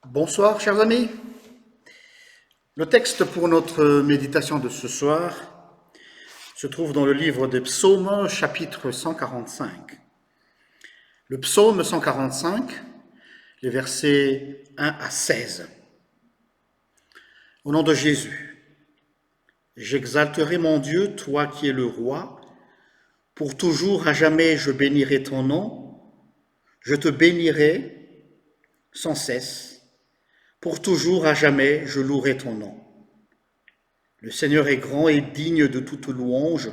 Bonsoir, chers amis. Le texte pour notre méditation de ce soir se trouve dans le livre des Psaumes, chapitre 145. Le psaume 145, les versets 1 à 16. Au nom de Jésus, j'exalterai mon Dieu, toi qui es le roi. Pour toujours, à jamais, je bénirai ton nom. Je te bénirai sans cesse. Pour toujours, à jamais, je louerai ton nom. Le Seigneur est grand et digne de toute louange,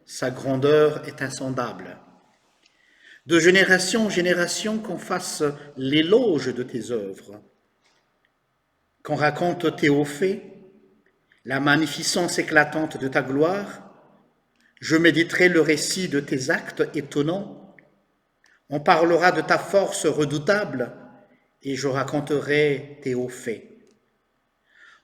sa grandeur est insondable. De génération en génération, qu'on fasse l'éloge de tes œuvres, qu'on raconte tes hauts faits, la magnificence éclatante de ta gloire. Je méditerai le récit de tes actes étonnants. On parlera de ta force redoutable et je raconterai tes hauts faits.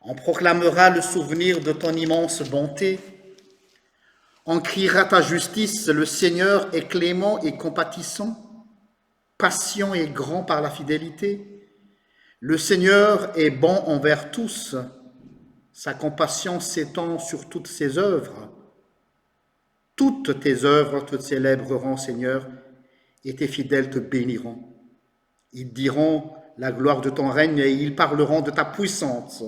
On proclamera le souvenir de ton immense bonté. On criera ta justice, le Seigneur est clément et compatissant, patient et grand par la fidélité. Le Seigneur est bon envers tous, sa compassion s'étend sur toutes ses œuvres. Toutes tes œuvres te célébreront, Seigneur, et tes fidèles te béniront. Ils diront la gloire de ton règne et ils parleront de ta puissance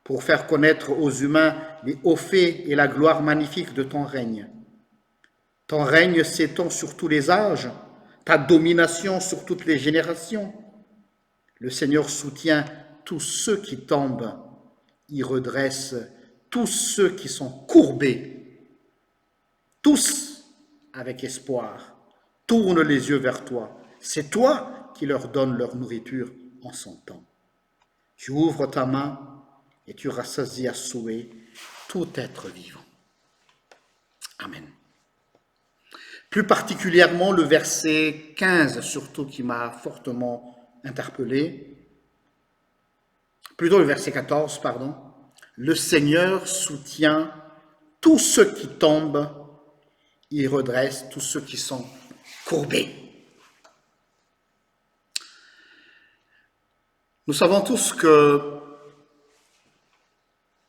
pour faire connaître aux humains les hauts faits et la gloire magnifique de ton règne. Ton règne s'étend sur tous les âges, ta domination sur toutes les générations. Le Seigneur soutient tous ceux qui tombent, il redresse tous ceux qui sont courbés. Tous, avec espoir, tournent les yeux vers toi. C'est toi qui leur donnes leur nourriture en son temps. Tu ouvres ta main et tu rassasies à souhait tout être vivant. Amen. Plus particulièrement le verset 15, surtout qui m'a fortement interpellé. Plutôt le verset 14, pardon. Le Seigneur soutient tous ceux qui tombent, il redresse tous ceux qui sont courbés. Nous savons tous que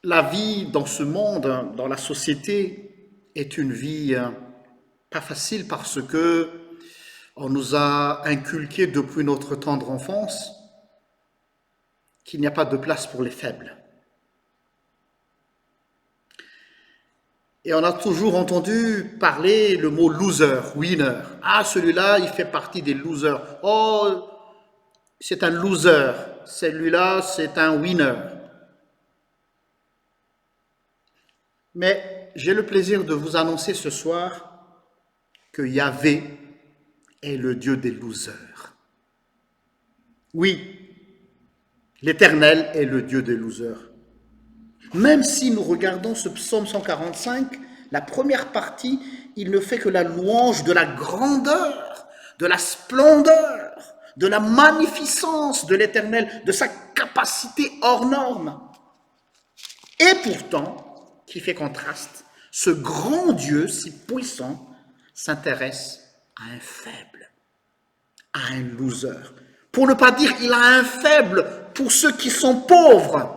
la vie dans ce monde, dans la société, est une vie pas facile parce que on nous a inculqué depuis notre tendre enfance qu'il n'y a pas de place pour les faibles. Et on a toujours entendu parler le mot loser, winner. Ah, celui-là, il fait partie des losers. Oh, c'est un loser. Celui-là, c'est un winner. Mais j'ai le plaisir de vous annoncer ce soir que Yahvé est le Dieu des losers. Oui, l'Éternel est le Dieu des losers. Même si nous regardons ce psaume 145, la première partie, il ne fait que la louange de la grandeur, de la splendeur, de la magnificence de l'Éternel, de sa capacité hors norme. Et pourtant, qui fait contraste, ce grand Dieu si puissant s'intéresse à un faible, à un loser. Pour ne pas dire il a un faible pour ceux qui sont pauvres.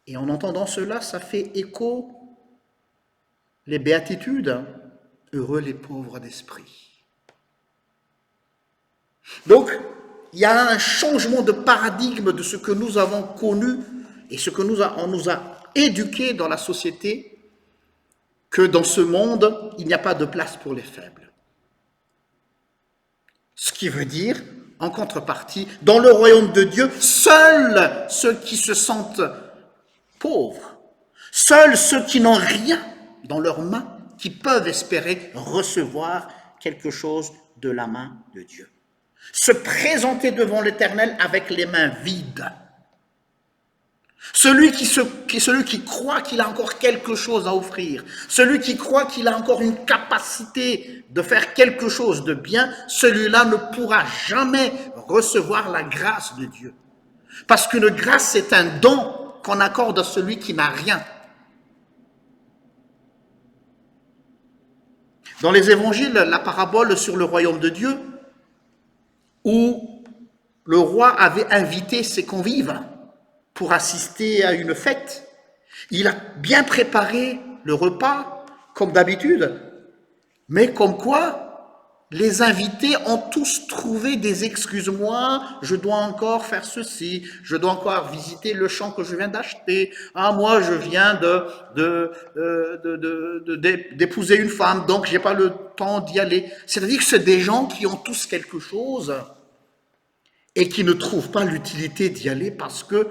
Et en entendant cela, ça fait écho les béatitudes, heureux les pauvres d'esprit. Donc, il y a un changement de paradigme de ce que nous avons connu et ce que on nous a éduqué dans la société, que dans ce monde, il n'y a pas de place pour les faibles. Ce qui veut dire, en contrepartie, dans le royaume de Dieu, seuls ceux qui se sentent pauvres, seuls ceux qui n'ont rien dans leurs mains, qui peuvent espérer recevoir quelque chose de la main de Dieu. Se présenter devant l'Éternel avec les mains vides. Celui qui croit qu'il a encore quelque chose à offrir, celui qui croit qu'il a encore une capacité de faire quelque chose de bien, celui-là ne pourra jamais recevoir la grâce de Dieu. Parce qu'une grâce, c'est un don qu'on accorde à celui qui n'a rien. Dans les évangiles, la parabole sur le royaume de Dieu, où le roi avait invité ses convives pour assister à une fête. Il a bien préparé le repas, comme d'habitude, mais comme quoi les invités ont tous trouvé des excuses. Moi, je dois encore faire ceci, je dois encore visiter le champ que je viens d'acheter. Ah, moi, je viens d'épouser une femme, donc j'ai pas le temps d'y aller. C'est-à-dire que c'est des gens qui ont tous quelque chose et qui ne trouvent pas l'utilité d'y aller parce que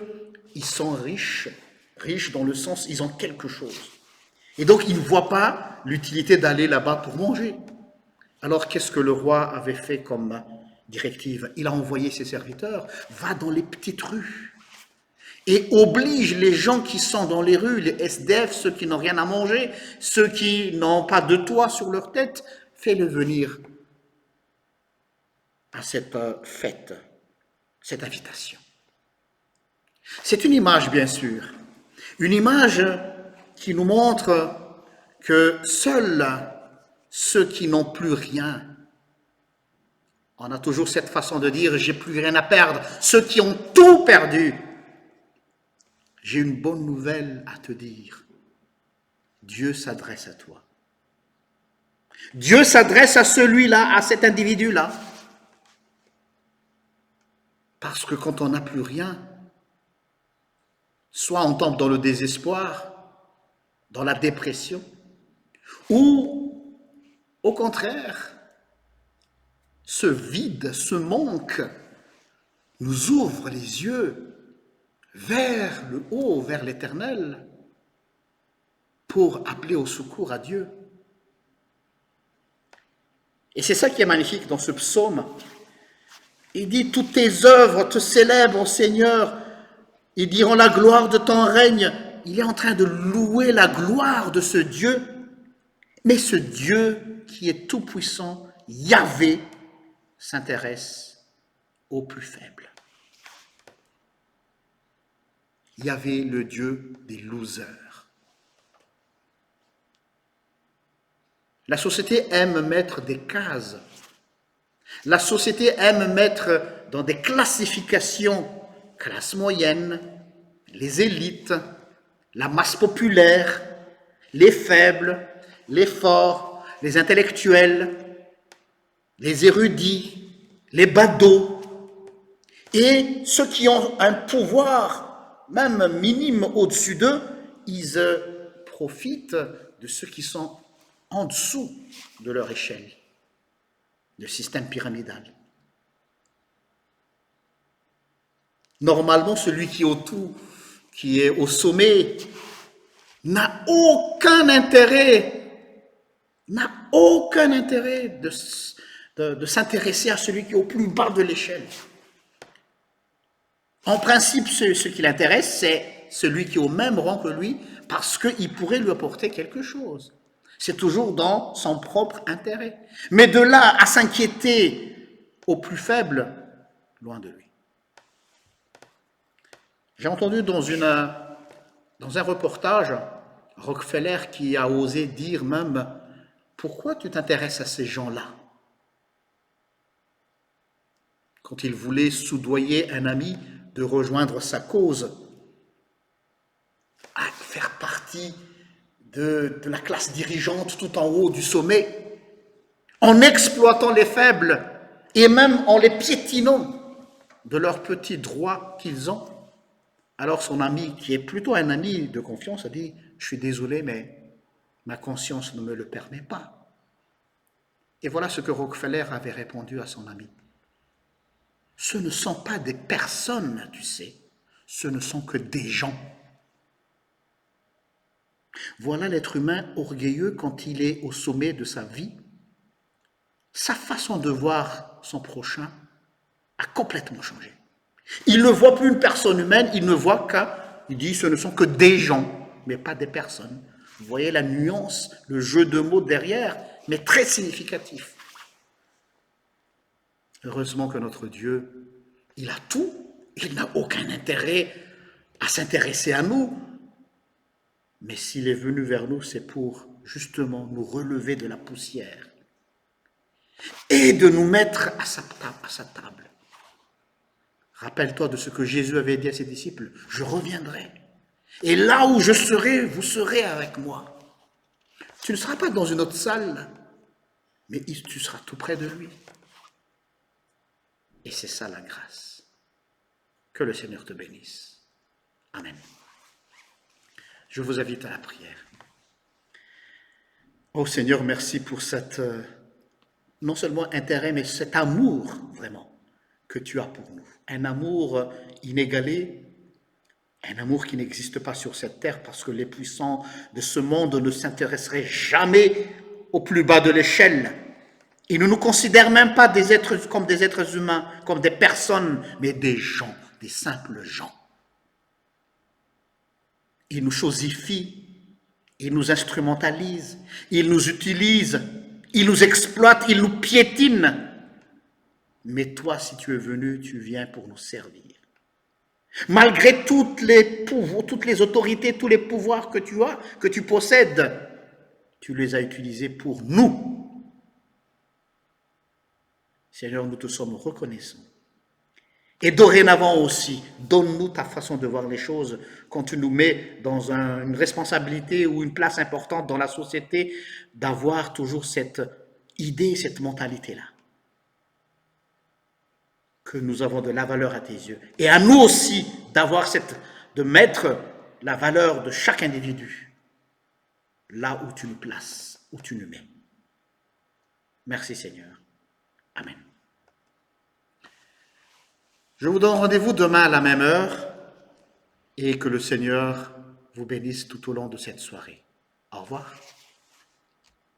ils sont riches, riches dans le sens ils ont quelque chose. Et donc ils ne voient pas l'utilité d'aller là-bas pour manger. Alors qu'est-ce que le roi avait fait comme directive? Il a envoyé ses serviteurs, va dans les petites rues et oblige les gens qui sont dans les rues, les SDF, ceux qui n'ont rien à manger, ceux qui n'ont pas de toit sur leur tête, fais-les venir à cette fête, cette invitation. C'est une image, bien sûr, une image qui nous montre que seuls ceux qui n'ont plus rien, on a toujours cette façon de dire « j'ai plus rien à perdre », ceux qui ont tout perdu, j'ai une bonne nouvelle à te dire, Dieu s'adresse à toi. Dieu s'adresse à celui-là, à cet individu-là. Parce que quand on n'a plus rien, soit on tombe dans le désespoir, dans la dépression, ou au contraire, ce vide, ce manque nous ouvre les yeux vers le haut, vers l'Éternel, pour appeler au secours à Dieu. Et c'est ça qui est magnifique dans ce psaume. Il dit, toutes tes œuvres te célèbrent, ô Seigneur, ils diront la gloire de ton règne. Il est en train de louer la gloire de ce Dieu, mais ce Dieu qui est tout-puissant, Yahvé, s'intéresse aux plus faibles. Yahvé, le Dieu des losers. La société aime mettre des cases. La société aime mettre dans des classifications, classe moyenne, les élites, la masse populaire, les faibles, les forts, les intellectuels, les érudits, les badauds, et ceux qui ont un pouvoir, même minime au-dessus d'eux, ils profitent de ceux qui sont en dessous de leur échelle, le système pyramidal. Normalement, celui qui est au sommet, n'a aucun intérêt de s'intéresser à celui qui est au plus bas de l'échelle. En principe, ce qui l'intéresse, c'est celui qui est au même rang que lui, parce qu'il pourrait lui apporter quelque chose. C'est toujours dans son propre intérêt. Mais de là à s'inquiéter au plus faible, loin de lui. J'ai entendu dans un reportage Rockefeller qui a osé dire même « Pourquoi tu t'intéresses à ces gens-là » quand il voulait soudoyer un ami de rejoindre sa cause, à faire partie de la classe dirigeante tout en haut du sommet, en exploitant les faibles et même en les piétinant de leurs petits droits qu'ils ont. Alors son ami, qui est plutôt un ami de confiance, a dit « Je suis désolé, mais ma conscience ne me le permet pas. » Et voilà ce que Rockefeller avait répondu à son ami. « Ce ne sont pas des personnes, tu sais, ce ne sont que des gens. » Voilà l'être humain orgueilleux quand il est au sommet de sa vie. Sa façon de voir son prochain a complètement changé. Il ne voit plus une personne humaine, il ne voit il dit ce ne sont que des gens, mais pas des personnes. Vous voyez la nuance, le jeu de mots derrière, mais très significatif. Heureusement que notre Dieu, il a tout, il n'a aucun intérêt à s'intéresser à nous. Mais s'il est venu vers nous, c'est pour justement nous relever de la poussière et de nous mettre à sa table. Rappelle-toi de ce que Jésus avait dit à ses disciples. Je reviendrai. Et là où je serai, vous serez avec moi. Tu ne seras pas dans une autre salle, mais tu seras tout près de lui. Et c'est ça la grâce. Que le Seigneur te bénisse. Amen. Je vous invite à la prière. Oh Seigneur, merci pour cette, non seulement intérêt, mais cet amour vraiment que tu as pour nous. Un amour inégalé, un amour qui n'existe pas sur cette terre parce que les puissants de ce monde ne s'intéresseraient jamais au plus bas de l'échelle. Ils ne nous considèrent même pas comme des êtres humains, comme des personnes, mais des gens, des simples gens. Ils nous chosifient, ils nous instrumentalisent, ils nous utilisent, ils nous exploitent, ils nous piétinent. Mais toi, si tu es venu, tu viens pour nous servir. Malgré toutes les autorités, tous les pouvoirs que tu as, que tu possèdes, tu les as utilisés pour nous. Seigneur, nous te sommes reconnaissants. Et dorénavant aussi, donne-nous ta façon de voir les choses quand tu nous mets dans une responsabilité ou une place importante dans la société, d'avoir toujours cette idée, cette mentalité-là. Que nous avons de la valeur à tes yeux. Et à nous aussi de mettre la valeur de chaque individu là où tu nous places, où tu nous mets. Merci Seigneur. Amen. Je vous donne rendez-vous demain à la même heure et que le Seigneur vous bénisse tout au long de cette soirée. Au revoir.